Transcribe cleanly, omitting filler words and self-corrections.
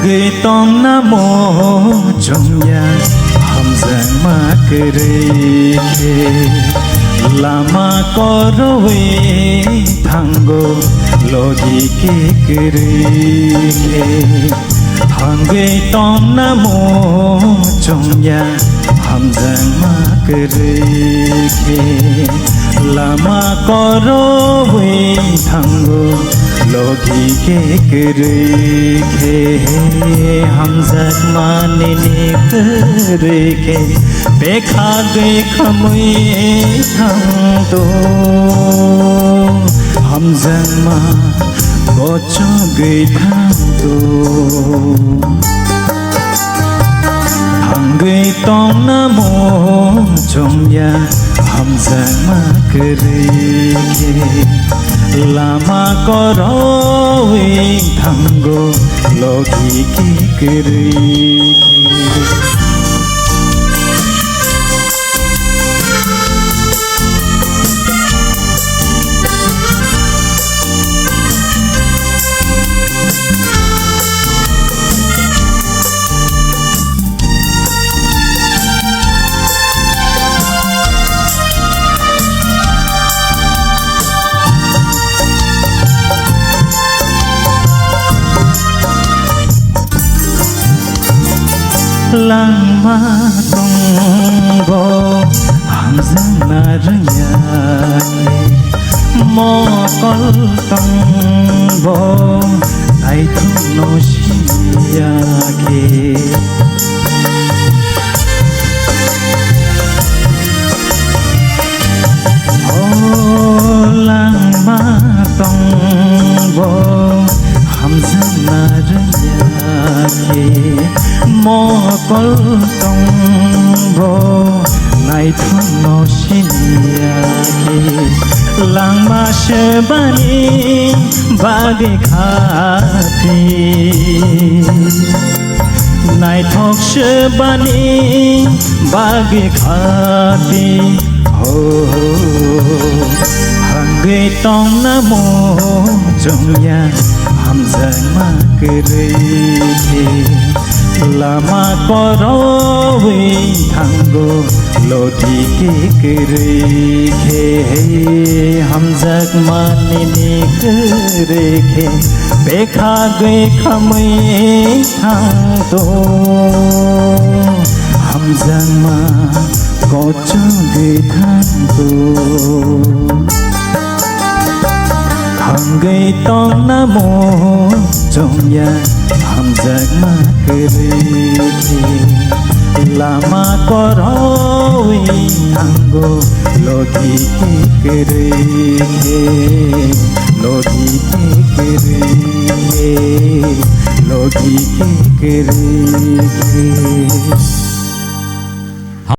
người tóm na mô trong nhà hầm giang ma kere lama korwe thango logi ke kere hange tóm na mô trong nhà hầm giang ma kere lama korwe thango लोगी के करे हम जग माने ने करे के देखा गए खमुए हम तो हम जग मा गोचो गए हम तो हम गए तो न मो जोंया हम जग मा करे के lama korowe thango logi ki kere lama tongbo hamzana raya mo kol tongbo ai thuno shia ke oh lama tongbo hamzana raya ke mo kol tongbo nai thuno shinya ke langma shebani bage khati nai thok shebani bage khati ho hange tong na mo jongya ham jang ma kere lama korowe thango lodi ke kere हम जग माने ने करे के देखा गए खमे तो हम जग मा गोचो गए तो हम गए तो न मो जोंया हम जग मा करे lama korowe thango logi ke kere logi ke kere logi ke kere